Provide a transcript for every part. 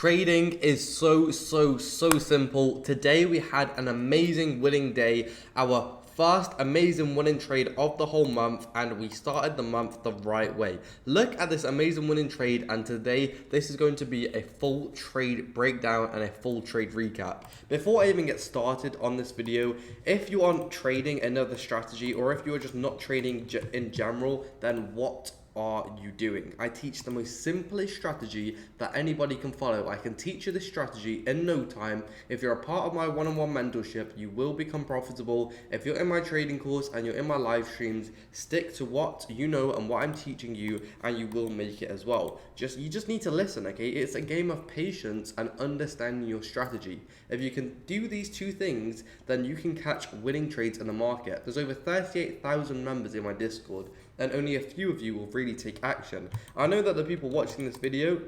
Trading is so simple. Today we had an amazing winning day, our first amazing winning trade of the whole month, and we started the month the right way. Look at this amazing winning trade, and today this is going to be a full trade breakdown and a full trade recap. Before I even get started on this video, if you aren't trading another strategy, or if you're just not trading in general, then what are you doing? I teach the most simplest strategy that anybody can follow. I can teach you this strategy in no time. If you're a part of my one-on-one mentorship, you will become profitable. If you're in my trading course and you're in my live streams, stick to what you know and what I'm teaching you, and you will make it as well. You just need to listen, okay? It's a game of patience and understanding your strategy. If you can do these two things, then you can catch winning trades in the market. There's over 38,000 members in my Discord, and only a few of you will really take action. I know that the people watching this video,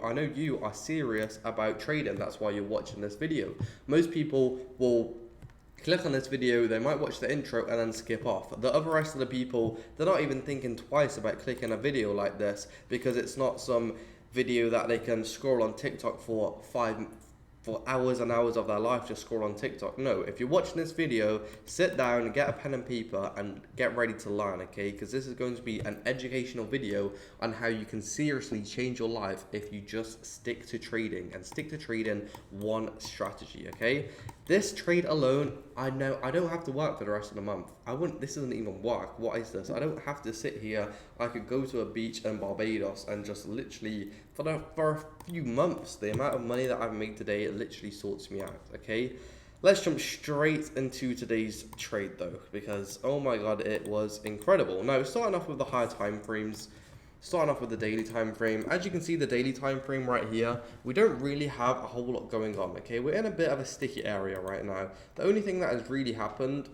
I know you are serious about trading. That's why you're watching this video. Most people will click on this video, they might watch the intro and then skip off. The other rest of the people, they're not even thinking twice about clicking a video like this, because it's not some video that they can scroll on TikTok for hours and hours of their life, just scroll on TikTok. No, if you're watching this video, sit down, get a pen and paper, and get ready to learn, okay? Because this is going to be an educational video on how you can seriously change your life if you just stick to trading, and stick to trading one strategy, okay? This trade alone, I know I don't have to work for the rest of the month. This doesn't even work. What is this? I don't have to sit here. I could go to a beach in Barbados and just literally, for a few months, the amount of money that I've made today, it literally sorts me out, okay? Let's jump straight into today's trade though, because oh my god, it was incredible. Now, starting off with the higher time frames, starting off with the daily time frame. As you can see, the daily time frame right here, we don't really have a whole lot going on, okay? We're in a bit of a sticky area right now. The only thing that has really happened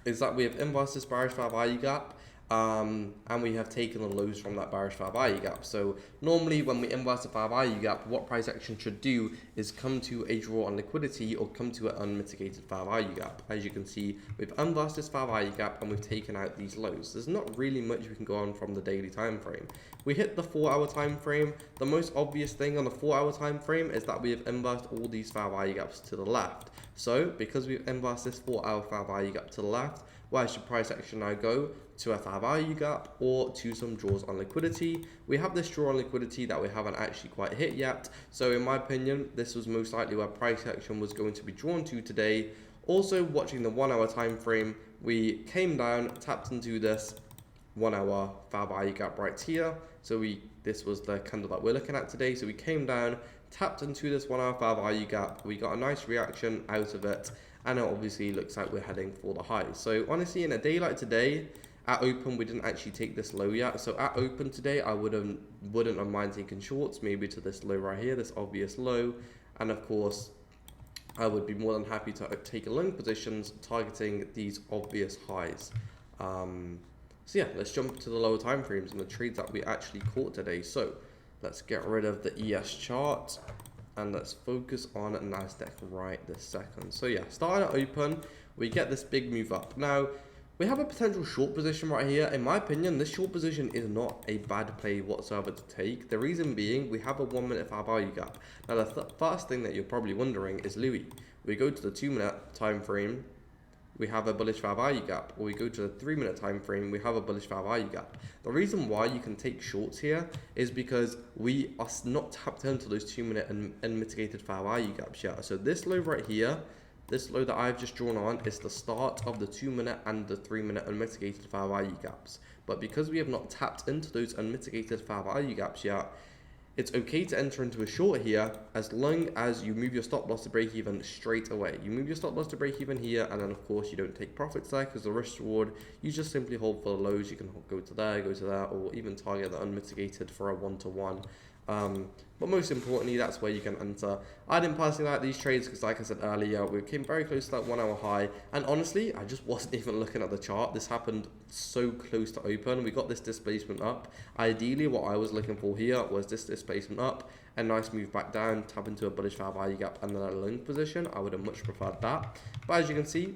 is that we have inversed this bearish fair value gap, and we have taken the lows from that bearish fair value gap. So normally when we inverse the fair value gap, what price action should do is come to a draw on liquidity or come to an unmitigated fair value gap. As you can see, we've inversed this fair value gap and we've taken out these lows. There's not really much we can go on from the daily time frame. We hit the 4-hour time frame. The most obvious thing on the 4-hour time frame is that we have inversed all these fair value gaps to the left. So because we've inversed this 4-hour fair value gap to the left, where should price action now go? To a fair value gap or to some draws on liquidity. We have this draw on liquidity that we haven't actually quite hit yet. So in my opinion, this was most likely where price action was going to be drawn to today. Also, watching the 1-hour time frame, we came down, tapped into this 1-hour fair value gap right here. So this was the candle that we're looking at today. So we came down, tapped into this 1-hour fair value gap. We got a nice reaction out of it, and it obviously looks like we're heading for the highs. So honestly, in a day like today, at open, we didn't actually take this low yet. So at open today, I wouldn't have mind taking shorts, maybe to this low right here, this obvious low. And of course, I would be more than happy to take long positions targeting these obvious highs. So yeah, let's jump to the lower time frames and the trades that we actually caught today. So let's get rid of the ES chart and let's focus on Nasdaq right this second. So yeah, starting at open, we get this big move up. Now, we have a potential short position right here. In my opinion, this short position is not a bad play whatsoever to take. The reason being, we have a 1-minute fair value gap. Now, the first thing that you're probably wondering is, Louis, we go to the 2-minute time frame, we have a bullish fair value gap, or we go to the 3-minute time frame, we have a bullish fair value gap. The reason why you can take shorts here is because we are not tapped into those 2-minute and unmitigated fair value gaps yet. So this low right here, this low that I've just drawn on, is the start of the 2-minute and the 3-minute unmitigated fair value gaps. But because we have not tapped into those unmitigated fair value gaps yet, it's okay to enter into a short here as long as you move your stop loss to break even straight away. You move your stop loss to break even here, and then of course you don't take profits there because the risk reward, you just simply hold for the lows. You can go to there, or even target the unmitigated for a 1-to-1. But most importantly, that's where you can enter. I didn't personally like these trades because, like I said earlier, we came very close to that 1-hour high, and honestly, I just wasn't even looking at the chart. This happened so close to open. We got this displacement up. Ideally, what I was looking for here was this displacement up, a nice move back down, tap into a bullish fair value gap, and then a long position. I would have much preferred that. But as you can see,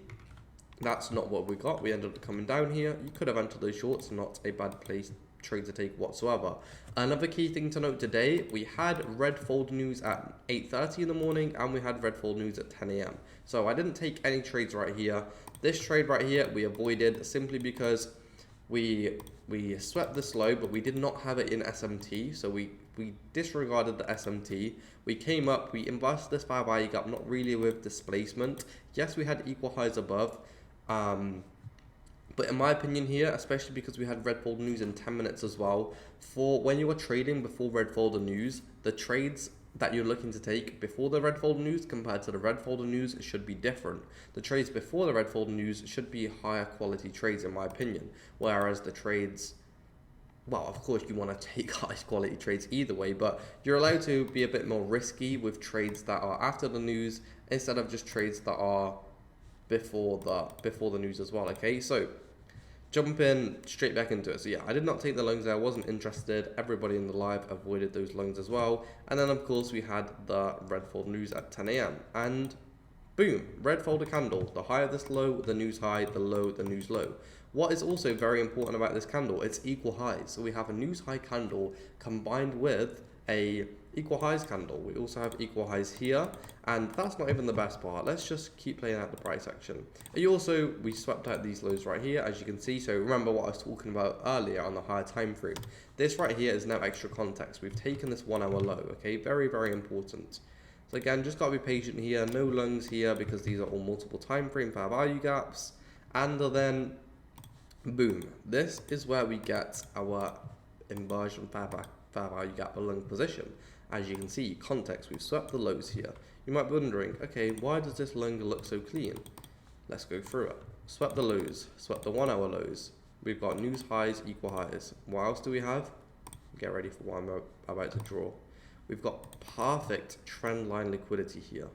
that's not what we got. We ended up coming down here. You could have entered those shorts, not a bad place trade to take whatsoever. Another key thing to note today, we had red fold news at 8:30 in the morning and we had red fold news at 10 a.m. So I didn't take any trades right here. This trade right here we avoided simply because we swept this low, but we did not have it in SMT, so we disregarded the SMT. We came up, we inverted this fair value gap, not really with displacement. Yes, we had equal highs above, but in my opinion here, especially because we had red folder news in 10 minutes as well, for when you are trading before red folder news, the trades that you're looking to take before the red folder news compared to the red folder news should be different. The trades before the red folder news should be higher quality trades in my opinion, whereas the trades, well, of course you want to take high quality trades either way, but you're allowed to be a bit more risky with trades that are after the news instead of just trades that are before the news as well. Okay, so jumping straight back into it. So yeah, I did not take the loans there. I wasn't interested. Everybody in the live avoided those loans as well. And then of course we had the red folder news at 10 a.m. and boom, red folder candle. The higher this low, the news high, the low, the news low. What is also very important about this candle, it's equal highs. So we have a news high candle combined with a equal highs candle. We also have equal highs here, and that's not even the best part. Let's just keep playing out the price action. We swept out these lows right here, as you can see. So remember what I was talking about earlier on the higher time frame. This right here is now extra context. We've taken this 1 hour low, okay? Very, very important. So again, just gotta be patient here. No lungs here because these are all multiple time frame fair value gaps. And then boom, this is where we get our inversion fair value gap along position. As you can see, context, we've swept the lows here. You might be wondering, okay, why does this longer look so clean? Let's go through it. Swept the lows, swept the 1 hour lows. We've got news highs, equal highs. What else do we have? Get ready for what I'm about to draw. We've got perfect trend line liquidity here.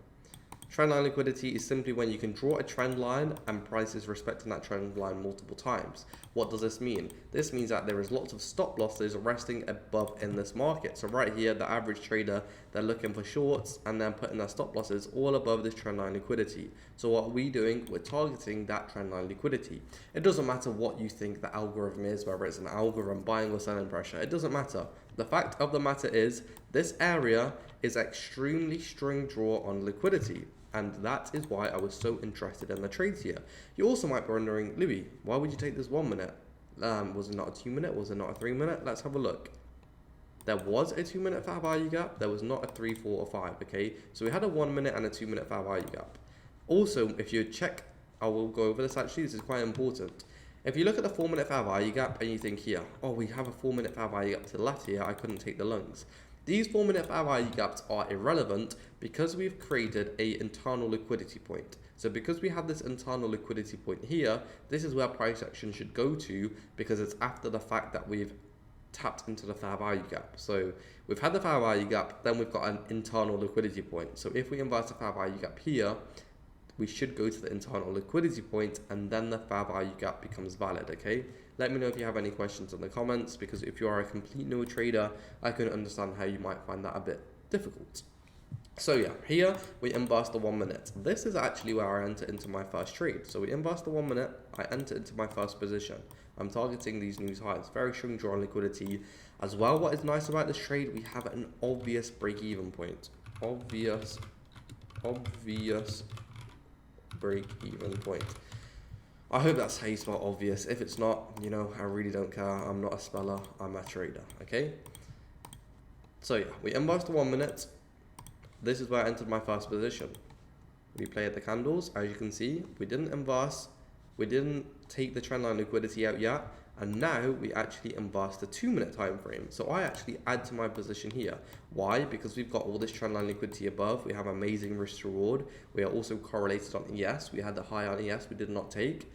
Trend line liquidity is simply when you can draw a trend line and prices respecting that trend line multiple times. What does this mean? This means that there is lots of stop losses resting above in this market. So right here, the average trader, they're looking for shorts and then putting their stop losses all above this trend line liquidity. So what are we doing? We're targeting that trend line liquidity. It doesn't matter what you think the algorithm is, whether it's an algorithm buying or selling pressure. It doesn't matter. The fact of the matter is this area is extremely strong draw on liquidity. And that is why I was so interested in the trades here. You also might be wondering, Louis, why would you take this 1 minute? Was it not a 2 minute? Was it not a 3 minute? Let's have a look. There was a 2 minute fair value gap. There was not a 3, 4, or 5, okay? So we had a 1 minute and a 2 minute fair value gap. Also, if you check, I will go over this actually, this is quite important. If you look at the 4 minute fair value gap and you think here, oh, we have a 4 minute fair value gap to the left here, I couldn't take the lungs. These 4 minute fair value gaps are irrelevant because we've created a internal liquidity point. So because we have this internal liquidity point here, this is where price action should go to because it's after the fact that we've tapped into the fair value gap. So we've had the fair value gap, then we've got an internal liquidity point. So if we invert the fair value gap here, we should go to the internal liquidity point and then the fair value gap becomes valid, okay? Let me know if you have any questions in the comments because if you are a complete new trader, I can understand how you might find that a bit difficult. So yeah, here we inverse the 1 minute. This is actually where I enter into my first trade. So we inverse the 1 minute, I enter into my first position. I'm targeting these news highs, very strong draw on liquidity. As well, what is nice about this trade, we have an obvious break-even point. Obvious break-even point. I hope that's how you spell obvious. If it's not, you know, I really don't care. I'm not a speller, I'm a trader, okay? So yeah, we inverse the 1 minute. This is where I entered my first position. We played the candles, as you can see. We didn't inverse, we didn't take the trendline liquidity out yet, and now we actually inverse the 2 minute time frame. So I actually add to my position here. Why? Because we've got all this trendline liquidity above. We have amazing risk to reward. We are also correlated on ES. We had the high on ES we did not take.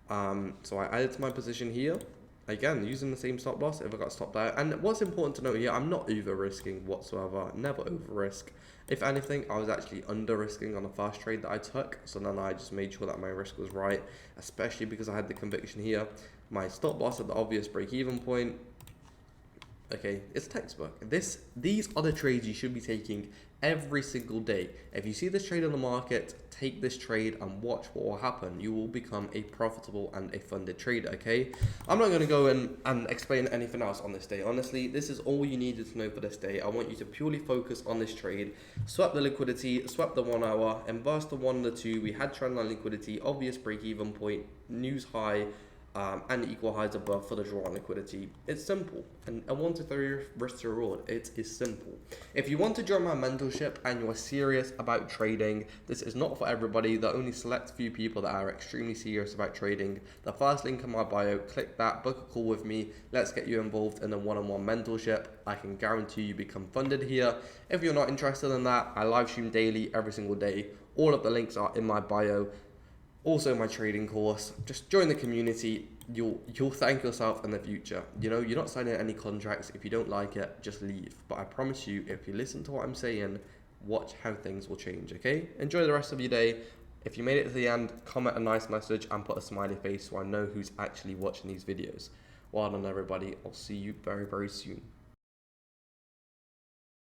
So I added to my position here. Again, using the same stop loss if I got stopped out. And what's important to note here, I'm not over risking whatsoever. Never over risk. If anything, I was actually under risking on the first trade that I took. So then I just made sure that my risk was right, especially because I had the conviction here. My stop loss at the obvious break-even point. Okay, it's textbook. These are the trades you should be taking every single day. If you see this trade in the market, take this trade and watch what will happen. You will become a profitable and a funded trader, okay? I'm not going to go in and explain anything else on this day. Honestly, this is all you needed to know for this day. I want you to purely focus on this trade. Swap the liquidity, swap the 1 hour, inverse the 1 and the 2. We had trendline liquidity, obvious break-even point, news high, and equal highs above for the draw on liquidity. It's simple, and a 1 to 3 risk to reward. It is simple. If you want to join my mentorship and you are serious about trading, this is not for everybody. There are only select few people that are extremely serious about trading. The first link in my bio, click that, book a call with me. Let's get you involved in a one-on-one mentorship. I can guarantee you become funded here. If you're not interested in that, I live stream daily every single day. All of the links are in my bio. Also my trading course. Just join the community. You'll thank yourself in the future. You know, you're not signing any contracts. If you don't like it, just leave. But I promise you, if you listen to what I'm saying, watch how things will change, okay? Enjoy the rest of your day. If you made it to the end, comment a nice message and put a smiley face so I know who's actually watching these videos. Well done, everybody. I'll see you very, very soon.